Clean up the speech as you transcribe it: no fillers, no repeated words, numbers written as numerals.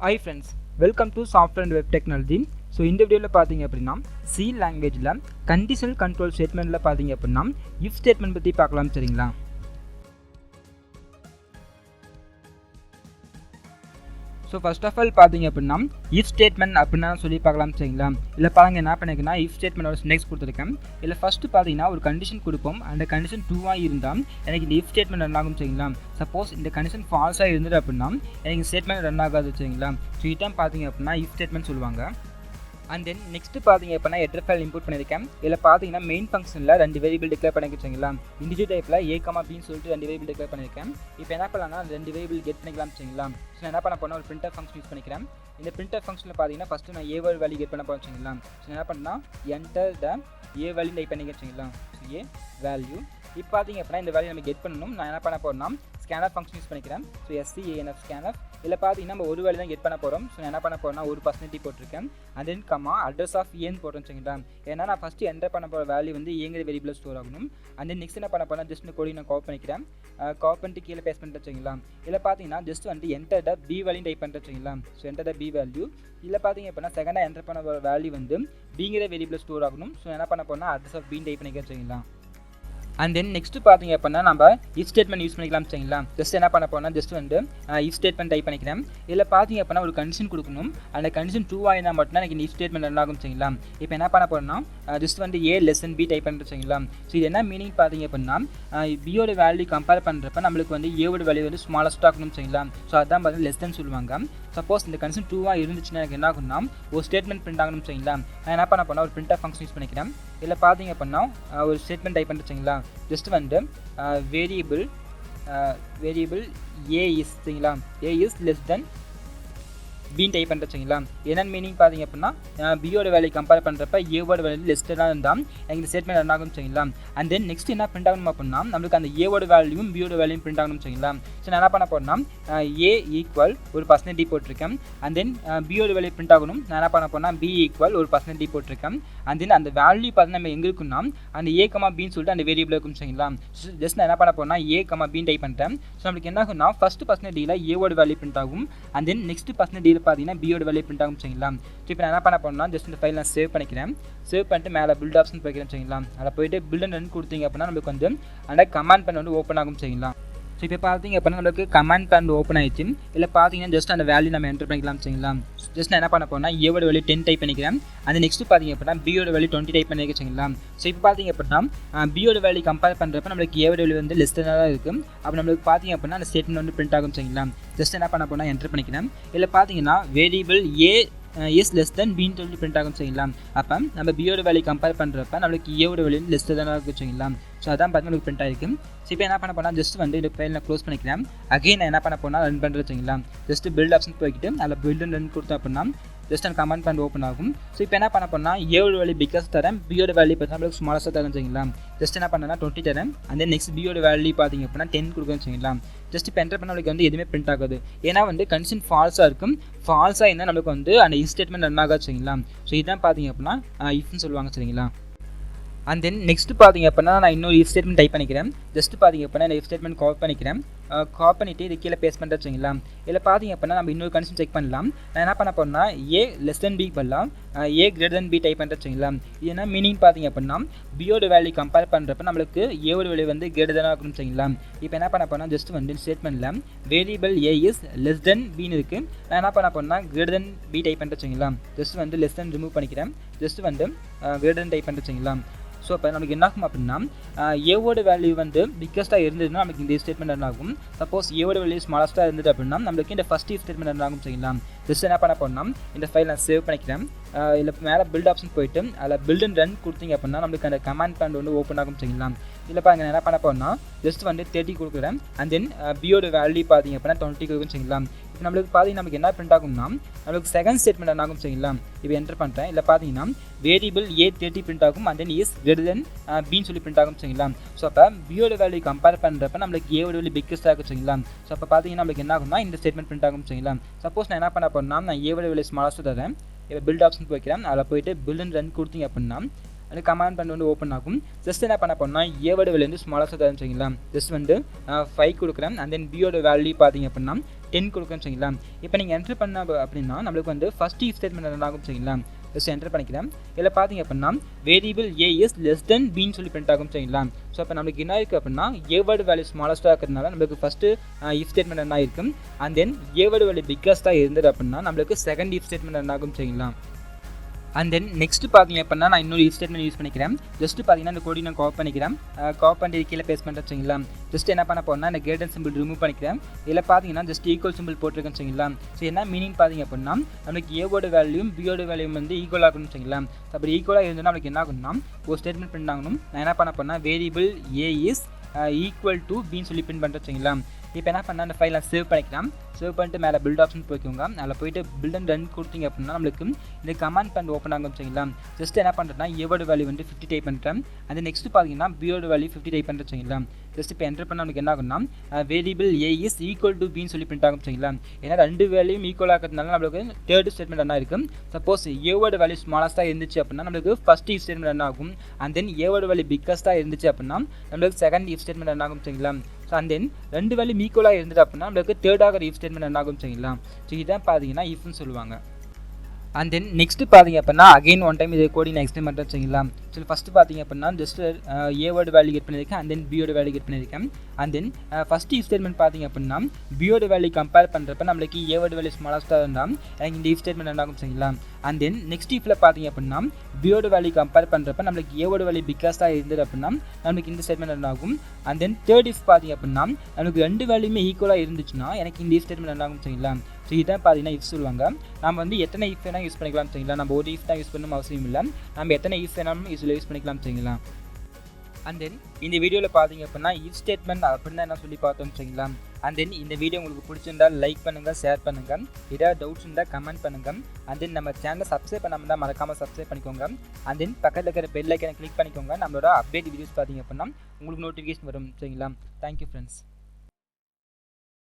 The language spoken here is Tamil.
Hi friends, welcome to Software and Web Technology. So இந்த வீடியோவில் பார்த்தீங்க அப்படின்னா சி லாங்குவேஜில் கண்டிஷனல் கண்ட்ரோல் ஸ்டேட்மெண்ட்டில் பார்த்தீங்க அப்படின்னா இஃப் ஸ்டேட்மெண்ட் பற்றி பார்க்கலாம். சரிங்களா? ஸோ ஃபர்ஸ்ட் ஆஃப் ஆல் பார்த்தீங்க அப்படின்னா இஃப் ஸ்டேட்மெண்ட் அப்படின்னா சொல்லி பார்க்கலாம். சரிங்களா? இல்லை பாருங்க என்ன பண்ணிருக்கேன்னா இஃப் ஸ்டேட்மெண்டோட சின்டெக்ஸ் கொடுத்துருக்கேன். இல்லை ஃபஸ்ட்டு பார்த்தீங்கன்னா ஒரு கண்டிஷன் கொடுப்போம். அந்த கண்டிஷன் ட்ரூவாக இருந்தால் எனக்கு இந்த இஃப் ஸ்டேட்மெண்ட் ரன் ஆகும். சரிங்களா? சப்போஸ் இந்த கண்டிஷன் ஃபால்ஸாக இருந்தது அப்படின்னா எனக்கு ஸ்டேட்மெண்ட் ரன் ஆகாது. சரிங்களா? ஸோ இதான் பார்த்தீங்க அப்படின்னா இஃப் ஸ்டேட்மெண்ட் சொல்லுவாங்க. அண்ட் தென் நெக்ஸ்ட்டு பார்த்தீங்க அப்படின்னா ஹெடர் ஃபைல் இம்போர்ட் பண்ணியிருக்கேன். இதில் பார்த்தீங்கன்னா மெயின் ஃபங்க்ஷனில் 2 வேரியபிள் டிக்ளேர் பண்ணிக்கிச்சிங்களா. இண்டிஜர் டைப்பில் A, Bன்னு சொல்லிட்டு 2 வேரியபிள் டிக்ளேர் பண்ணியிருக்கேன். இப்போ என்ன பண்ணலாம்னா 2 வேரியபிள் கெட் பண்ணிக்கலாம். சரிங்களா? ஸோ என்ன பண்ண போனால் ஒரு பிரிண்டர் ஃபங்க்ஷன் யூஸ் பண்ணிக்கிறேன். இந்த பிரிண்டர் ஃபங்க்ஷனில் பார்த்தீங்கன்னா ஃபஸ்ட்டு நான் A வேல்யூ கெட் பண்ண போகிறேன். சரிங்களா? ஸோ என்ன பண்ணால் enter the A value type பண்ணிக்கிச்சிங்களா. ஸோ A வேல்யூ இப்போ பார்த்தீங்க அப்படின்னா இந்த வேல்யூ நம்ம கெட் பண்ணணும். நான் என்ன பண்ண போகிறேன்னா ஸ்கேனர் ஃபங்க்ஷன் யூஸ் பண்ணிக்கிறேன். So SCANF scanner. இதில் பார்த்தீங்கன்னா நம்ம ஒரு வேல்யூ தான் கெட் பண்ண போகிறோம். ஸோ என்ன பண்ண போகிறோம்னா 1% போட்டிருக்கேன். And then comma address of ஏன்னு போட்டோம். சரிங்களா? ஏன்னா நான் ஃபஸ்ட்டு என்டர் பண்ண போகிற வேல்யூ வந்து ஏங்கிற வேரியபிள் ஸ்டோர் ஆகணும். அண்ட் தென் நெக்ஸ்ட் என்ன பண்ண போகிறேன் ஜஸ்ட் இந்த கோடி நான் காப்பி பண்ணிக்கிறேன். காப்பி பண்ணிட்டு கீழே பேஸ்ட் பண்ணிட்டு வச்சிங்களா. இதில் பார்த்தீங்கன்னா ஜஸ்ட் வந்து enter the B value type பண்ணிட்டு வச்சிங்களா. So enter the B value. இதில் பார்த்தீங்க அப்படின்னா செகண்டாக என்டர் பண்ண போகிற வேல்யூ வந்து பிங்கிற வேரியபிள் ஸ்டோர் ஆகணும். ஸோ என்ன பண்ண போகிறேன்னா அட்ரஸ் ஆஃப் B டைப் பண்ணிக்க வச்சிங்களா. அண்ட் தென் நெக்ஸ்ட் பார்த்தீங்க அப்படின்னா நம்ம இஃப் ஸ்டேட்மெண்ட் யூஸ் பண்ணிக்கலாம். சரிங்களா? ஜஸ்ட் என்ன பண்ண போனால் ஜஸ்ட் வந்து இஃப் ஸ்டேட்மெண்ட் டைப் பண்ணிக்கிறேன். இதில் பார்த்தீங்க அப்படின்னா ஒரு கண்டிஷன் கொடுக்கணும். அந்த கண்டிஷன் ட்ரூவாக இருந்தால் மட்டும்தான் எனக்கு இஃப் ஸ்டேட்மெண்ட் ரன் ஆகும். சரிங்களா? இப்போ என்ன பண்ண போகிறேன்னா ஜஸ்ட் வந்து A less than B type பண்ணிட்டு. சரிங்களா? ஸோ இது என்ன மீனிங் பார்த்தீங்க அப்படின்னா பியோட வேல்யூ கம்பேர் பண்ணுறப்ப நம்மளுக்கு வந்து ஏவோட வேல்யூ வந்து ஸ்மாலஸ்ட் ஆகணும். சரிங்களா? ஸோ அதான் பார்த்தீங்கன்னா லெஸ் தென் சொல்லுவாங்க. சப்போஸ் இந்த கண்டிஷன் ட்ரூவாக இருந்துச்சுன்னா எனக்கு என்ன ஆகும்னா ஒரு ஸ்டேட்மெண்ட் பிரிண்ட் ஆகணும். சரிங்களா? நான் என்ன பண்ண போனால் ஒரு பிரிண்டர் ஃபங்க்ஷன் யூஸ் பண்ணிக்கிறேன். இதில் பார்த்தீங்க அப்படின்னா ஒரு ஸ்டேட்மெண்ட் டைப் பண்ணிட்டு. சரிங்களா? ஜஸ்ட் வந்து வேரியபிள் A இஸ். சரிங்களா? A is less then been type பண்ணுறது. சரிங்களா? என்னென்னு மீனிங் பார்த்தீங்க அப்படின்னா பியோட வேல்யூ கம்பேர் பண்ணுறப்ப ஏவோட வேல்யூ லெஸ்ட்டாக இருந்தால் எனக்கு இந்த ஸ்டேட்மெண்ட் ரன் ஆகும். சரிங்களா? அண்ட் தென் நெக்ஸ்ட் என்ன பிரிண்ட் ஆகணும் அப்படின்னா நம்மளுக்கு அந்த ஏவோட வேல்யூவும் பியோட வேல்யூவும் பிரிண்ட் ஆகணும். சரிங்களா? ஸோ நான் என்ன பண்ண போகிறேன்னா A ஈக்குவல் ஒரு % போட்டிருக்கேன். அண்ட் தென் பியோட வேல்யூ பிரிண்ட் ஆகணும். நான் என்ன பண்ண போனால் B ஈக்குவல் ஒரு % போட்டிருக்கேன். அண்ட் தென் அந்த வேல்யூ பார்த்தீங்கன்னா நம்ம எங்கே இருக்குன்னா அந்த A, Bன்னு சொல்லிட்டு அந்த வேரியபிள் இருக்கும். சரிங்களா? ஜஸ்ட் நான் என்ன பண்ண போனால் A, B டைப் பண்ணிட்டேன். ஸோ நம்மளுக்கு என்ன ஆகும்னா ஃபஸ்ட்டு % ஏவோட வேல்யூ பிரிண்ட் ஆகும். அண்ட் தென் நெக்ஸ்ட் % பார்த்தீங்கன்னா பியோட வேல்யூ பிரிண்ட் ஆகும். சரிங்களா? ஸோ இப்போ நான் என்ன பண்ண போறேன்னா ஜஸ்ட் இந்த ஃபைல் நான் சேவ் பண்ணிக்கிறேன். சேவ் பண்ணிட்டு மேலே பில்ட் ஆப்ஷன் போய்க்கிறேன். சரிங்களா? அதில் போயிட்டு பில்ட் அண்ட் ரன் கொடுத்தீங்க அப்படின்னா நம்மளுக்கு வந்து அந்த கமாண்ட் பண்ண வந்து ஓப்பன் ஆகும். சரிங்களா? ஸோ இப்போ பார்த்தீங்க அப்படின்னா நம்மளுக்கு கமாண்ட் பேண்ட் ஓப்பன் ஆயிடுச்சு. இல்லை பார்த்தீங்கன்னா ஜஸ்ட் அந்த வேல்யூ நம்ம என்டர் பண்ணிக்கலாம். சரிங்களா? ஜஸ்ட் நான் என்ன பண்ண போனால் ஏவோட வேல்யூ 10 டைப் பண்ணிக்கிறேன். அந்த நெக்ஸ்ட் பார்த்தீங்க அப்படின்னா பியோட வேல்யூ 20 டைப் பண்ணிக்க. சரிங்களா? ஸோ இப்போ பார்த்தீங்க அப்படின்னா பியோட வேல்யூ கம்பேர் பண்ணுறப்ப நம்மளுக்கு ஏவோட வேல்யூ வந்து லெஸ் தான் இருக்குது. அப்போ நம்மளுக்கு பார்த்தீங்க அப்படின்னா அந்த ஸ்டேட்மெண்ட் வந்து பிரிண்ட் ஆகும். சரிங்களா? ஜஸ்ட் என்ன பண்ண போனால் என்டர் பண்ணிக்கிறேன். இல்லை பார்த்தீங்கன்னா variable A is less then been சொல்லி பிரிண்ட் ஆகும். சரிங்களா? அப்போ நம்ம பியோட வேல்யூ கம்பேர் பண்ணுறப்ப நம்மளுக்கு ஏவோட வேல்யூ லெஸ் தான் இருக்குது. சரிங்களா? ஸோ அதான் பார்த்தீங்கன்னா நம்மளுக்கு பிரிண்ட் ஆகிருக்கு. ஸோ இப்போ என்ன பண்ண போனால் ஜஸ்ட் வந்து இந்த ஃபைல் நான் க்ளோஸ் பண்ணிக்கிறேன். அகைன் நான் என்ன பண்ண போனால் ரன் பண்ணுறது. சரிங்களா? ஜஸ்ட் பில்ட் ஆப்ஷன் போய்கிட்டு அதில் பில்ட் அண்ட் ரன் கொடுத்தோம் அப்படின்னா ஜஸ்ட் அந்த கமெண்ட் பண்ணி ஓப்பன் ஆகும். ஸோ இப்போ என்ன பண்ண போனால் ஏவோட வேல்யூ பிக்கஸ் தரேன், பியோட வேல்யூ பார்த்தீங்கன்னா நம்மளுக்கு ஸ்மாலஸ்ட்டாக தரேன். சரிங்களா? ஜஸ்ட் என்ன பண்ணேன்னா 20 தரேன். அண்ட் தென் நெக்ஸ்ட் பியோட வேல்யூ பார்த்தீங்க அப்படின்னா 10 கொடுக்குறேன். சரிங்களா? ஜஸ்ட் இப்போ என்டர் பண்ண நம்மளுக்கு வந்து எதுவுமே பிரிண்ட் ஆகாது. ஏன்னா வந்து கண்டிஷன் ஃபால்ஸாக இருக்கும். ஃபால்ஸாக இருந்தால் நம்மளுக்கு வந்து அந்த இஃப் ஸ்டேட்மெண்ட் ரன் ஆகாது. சரிங்களா? ஸோ இதான் பார்த்தீங்க அப்படின்னா இஃப்னு சொல்லுவாங்க. சரிங்களா? அண்ட் தென் நெக்ஸ்ட் பார்த்தீங்க அப்படின்னா நான் இன்னொரு இஃப் ஸ்டேட்மெண்ட் டைப் பண்ணிக்கிறேன். ஜஸ்ட் பார்த்தீங்க அப்படின்னா இந்த இஃப் ஸ்டேட்மெண்ட் காப்பி பண்ணிக்கிறேன். காப்பி பண்ணிவிட்டு இது கீழே பேஸ்ட் பண்ணுறது. சரிங்களா? இதில் பார்த்தீங்க அப்படின்னா நம்ம இன்னொரு கண்டிஷன் செக் பண்ணலாம். நான் என்ன பண்ண போகிறேன்னா A less than B பண்ணலாம், A greater than B type பண்ணுறது. சரிங்களா? இது என்ன மீனிங் பார்த்தீங்க அப்படின்னா பியோட வேல்யூ கம்பேர் பண்ணுறப்ப நம்மளுக்கு ஏவோட வேல்யூ வந்து கிரேட்டர் தான் இருக்கணும். சரிங்களா? இப்போ என்ன பண்ண போனால் ஜஸ்ட் வந்து ஸ்டேட்மெண்ட்டில் variable A is less than Bன்னு இருக்குது. நான் என்ன பண்ண போகிறேன்னா கிரேட்டர் தென் B டைப் பண்ணுறது. சரிங்களா? ஜஸ்ட் வந்து லெஸ் தென் ரிமூவ் பண்ணிக்கிறேன். ஜஸ்ட் வந்து கிரேட்டர் தென் டைப் பண்ணுறது. சரிங்களா? ஸோ இப்போ நமக்கு என்ன ஆகும் அப்படின்னா ஏவோட வேல்யூ வந்து பிக்கஸ்ட்டாக இருந்ததுன்னா நமக்கு இந்த ஸ்டேட்மெண்ட் ரன் ஆகும். சப்போஸ் ஏவோட வேல்யூ ஸ்மாலஸ்ட்டாக இருந்தது அப்படின்னா நம்மளுக்கு இந்த ஃபஸ்ட் ஸ்டேட்மெண்ட் ரன் ஆகும். சரிங்களா? ஜஸ்ட் என்ன பண்ண போனால் இந்த ஃபைல் நான் சேவ் பண்ணிக்கிறேன். இல்லை மேலே பில்ட் ஆப்ஷன் போயிட்டு அதில் பில்ட் அண்ட் ரன் கொடுத்தீங்க அப்படின்னா நம்மளுக்கு அந்த கமாண்ட் பேண்ட் வந்து ஓப்பன் ஆகும். சரிங்களா? இல்லை பாருங்க என்ன பண்ண போனால் ஜஸ்ட் வந்து 30 கொடுக்குறேன். அண்ட் தென் பியோட வேல்யூ பார்த்தீங்க அப்படின்னா 20 கொடுக்கும். சரிங்களா? இப்போ நம்மளுக்கு பார்த்தீங்கன்னா நமக்கு என்ன பிரிண்ட் ஆகும்னா நம்மளுக்கு செகண்ட் ஸ்டேட்மெண்ட் ரன் ஆகும். சரிங்களா? இப்போ என்டர் பண்ணுறேன். இல்லை பார்த்தீங்கன்னா வேரியபிள் A 30 பிரிண்ட் ஆகும். And then is greater than Bன்னு சொல்லி பிரிண்ட் ஆகும். சரிங்களா? ஸோ அப்போ பியோட வேல்யூ கம்பேர் பண்ணுறப்ப நம்மளுக்கு ஏவோட வேல்யூ பிக்கஸ்ட்டாக இருக்கும். சரிங்களா? ஸோ அப்போ பார்த்தீங்கன்னா நம்மளுக்கு என்ன ஆகும்னா இந்த ஸ்டேட்மெண்ட் பிரிண்ட் ஆகும். சரிங்களா? சப்போஸ் நான் என்ன பண்ண போகிறேன்னா நான் ஏவோட வேல்யூ ஸ்மாலஸ்ட்டாக தரேன். இப்போ பில்ட் ஆப்ஷன் போய்க்கிறேன். அதில் போயிட்டு பில்ட் அண்ட் ரன் கொடுத்தீங்க அப்படின்னா அந்த கமாண்ட் பண்ண வந்து ஓப்பன் ஆகும். ஜஸ்ட் என்ன பண்ண போனால் ஏவோட வேல்யூ வந்து ஸ்மாலஸ்ட்டாக தரேன். சரிங்களா? ஜஸ்ட் வந்து 5 கொடுக்குறேன். அண்ட் தென் பியோட வேல்யூ பார்த்தீங்க அப்படின்னா 10 கொடுக்கும் சரிங்களா. இப்போ நீங்கள் என்ட்ரு பண்ண அப்படின்னா நம்மளுக்கு வந்து ஃபஸ்ட் இஃப் ஸ்டேட்மெண்ட் ரன் ஆகும் சரிங்களா. ஜஸ்ட் என்டர் பண்ணிக்கிறேன். இதில் பார்த்தீங்க அப்படின்னா variable A is less than பின்னு சொல்லி பிரிண்ட் ஆகும் சரிங்களா. ஸோ இப்போ நம்மளுக்கு என்ன இருக்குது அப்படின்னா ஏவோட வேல்யூ ஸ்மாலஸ்ட்டாக இருக்கிறதுனால நம்மளுக்கு ஃபஸ்ட்டு இஃப் ஸ்டேட்மெண்ட் ரன் ஆகிருக்கும். அண்ட் தென் ஏவோட வேல்யூ பிக்கஸ்ட்டாக இருந்தது அப்படின்னா நம்மளுக்கு செகண்ட் இஃப் ஸ்டேட்மெண்ட் ரன் ஆகும் சரிங்களா. அண்ட் தென் நெக்ஸ்ட் பார்த்தீங்க அப்படின்னா நான் இன்னொரு இஃப் ஸ்டேட்மெண்ட் யூஸ் பண்ணிக்கிறேன். ஜஸ்ட் பார்த்தீங்கன்னா இந்த கோடி நான் காப்பி பண்ணிக்கிறேன். காப்பி பண்ணி கீழே பேஸ்ட் பண்ணுறேன் சரிங்களா. ஜஸ்ட் என்ன பண்ண போனால் இந்த கிரேட்டர் சிம்பிள் ரிமூவ் பண்ணிக்கிறேன். இதில் பார்த்தீங்கன்னா ஜஸ்ட் ஈக்குவல் சிம்பிள் போட்டிருக்கேன் சரிங்களா. ஸோ என்ன மீனிங் பார்த்தீங்க அப்படின்னா நம்மளுக்கு ஏவோட வேல்யூம் பியோட வேல்யூம் வந்து ஈக்குவல் ஆகணும் சரிங்களா. ஸோ அப்படி ஈக்குவலாக இருந்ததுன்னா நம்மளுக்கு என்ன ஆகும்னா ஒரு ஸ்டேட்மெண்ட் பிரிண்ட் ஆகணும். நான் என்ன பண்ண போனால் variable A is equal to பின்னு சொல்லி பிரிண்ட் பண்ணுறேன் சரிங்களா. இப்போ என்ன பண்ணால் அந்த ஃபைலை சேவ் பண்ணிக்கலாம். சேவ் பண்ணிட்டு மேலே பில்ட் ஆப்ஷன் போய்க்கோங்க. அதில் போய்ட்டு பில்ட் அண்ட் ரன் கொடுத்தீங்க அப்படின்னா நம்மளுக்கு இந்த கமாண்ட் பண்ணி ஓப்பன் ஆகும் சரிங்களா. ஜஸ்ட் என்ன பண்ணுறேன்னா ஏவோட வேல்யூ வந்து 50 டைப் பண்ணுறேன். அது நெக்ஸ்ட் பார்த்தீங்கன்னா பியோட வேல்யூ 50 டைப் பண்ணுறேன் சரிங்களா. ஜஸ்ட் இப்போ என்டர் பண்ணால் நமக்கு என்ன ஆகும்னா variable A is equal to பின்னு சொல்லி பிரிண்ட் ஆகும் சரிங்களா. ஏன்னா ரெண்டு வேல்யூம் ஈக்குவல் ஆகிறதுனால நம்மளுக்கு தேர்ட் ஸ்டேட்மெண்ட் ரன் ஆகிருக்கும். சப்போஸ் ஏவோட வேல்யூ ஸ்மாலஸ்ட்டாக இருந்துச்சு அப்படின்னா நம்மளுக்கு ஃபஸ்ட் இஃப் ஸ்டேட்மெண்ட் ரன் ஆகும். அண்ட் தென் ஏவோட வேல்யூ பிக்கஸ்ட்டாக இருந்துச்சு அப்படின்னா நம்மளுக்கு செகண்ட் இஃப் ஸ்டேட்மெண்ட் ரன் ஆகும் சரிங்களா. ஸோ அண்ட் தென் ரெண்டு வேல்யூ ஈக்குவலாக இருந்தது அப்படின்னா நம்மளுக்கு தேர்டாக இஃப் ஸ்டேட்மெண்ட் ரன் ஆகும் சரிங்களா. ஸோ இதான் பார்த்தீங்கன்னா இஃப்னு சொல்லுவாங்க. அண்ட் தென் நெக்ஸ்ட் பார்த்தீங்க அப்படின்னா அகைன் ஒன் டைம் இதை கோடி நான் எக்ஸ்பிளைன் பண்ணுறேன் சரிங்களா. ஸோ ஃபஸ்ட்டு பார்த்தீங்க அப்படின்னா ஜஸ்ட் ஏவோட வேல்யூ கெட் பண்ணியிருக்கேன். அண்ட் தென் பியோட வேல்யூ கெட் பண்ணியிருக்கேன். And then first if statement பார்த்தீங்க அப்படின்னா பியோட வேல்யூ கம்பேர் பண்ணுறப்ப நம்மளுக்கு ஏவோட வேல்யூ ஸ்மாலஸ்ட்டாக இருந்தால் எனக்கு இந்த இஃப் ஸ்டேட்மெண்ட் ரன் ஆகும் சரிங்களா. அண்ட் தென் நெக்ஸ்ட் இஃபில் பார்த்தீங்க அப்படின்னா பியோட வேல்யூ கம்பேர் பண்ணுறப்ப நம்மளுக்கு ஏவோட வேல்யூ பிக்காஸ்ட்டாக இருந்தது அப்படின்னா நம்மளுக்கு இந்த ஸ்டேட்மெண்ட் ரன் ஆகும். அண்ட் தென் தேர்ட் இஃப் பார்த்தீங்க அப்படின்னா நம்மளுக்கு ரெண்டு வேல்யூமே ஈக்குவலாக இருந்துச்சுன்னா எனக்கு இந்த இஃப் ஸ்டேட்மெண்ட் ரன் ஆகும் சரிங்களா. ஸோ இதான் பார்த்தீங்கன்னா இஃப் சொல்லுவாங்க. நம்ம வந்து எத்தனை இஃப் வேணால் யூஸ் பண்ணிக்கலாம் சரிங்களா. நம்ம ஒரு இஃப் தான் யூஸ் பண்ணணும் அவசியம் இல்லை. நம்ம எத்தனை இஃப் வேணாலும் இதில் யூஸ் பண்ணிக்கலாம் சரிங்களா. அண்ட் தென் இந்த வீடியோவில் பார்த்தீங்க அப்படின்னா இஃப் ஸ்டேட்மெண்ட் அப்படின்னா என்ன சொல்லி பார்த்தோம் சரிங்களா. அண்ட் தென் இந்த வீடியோ உங்களுக்கு பிடிச்சிருந்தால் லைக் பண்ணுங்கள், ஷேர் பண்ணுங்கள். ஏதாவது டவுட்ஸ் இருந்தால் கமெண்ட் பண்ணுங்கள். அண்ட் தென் நம்ம சேனலை சப்ஸ்கிரைப் பண்ணாமல் தான் மறக்காமல் சப்ஸ்கிரைப் பண்ணிக்கோங்க. அண்ட் தென் பக்கத்தில் இருக்கிற பெல் ஐக்கனை கிளிக் பண்ணிக்கோங்க. நம்மளோட அப்டேட் வீடியோஸ் பார்த்தீங்க அப்படின்னா உங்களுக்கு நோட்டிஃபிகேஷன் வரும் சரிங்களா. Thank you friends.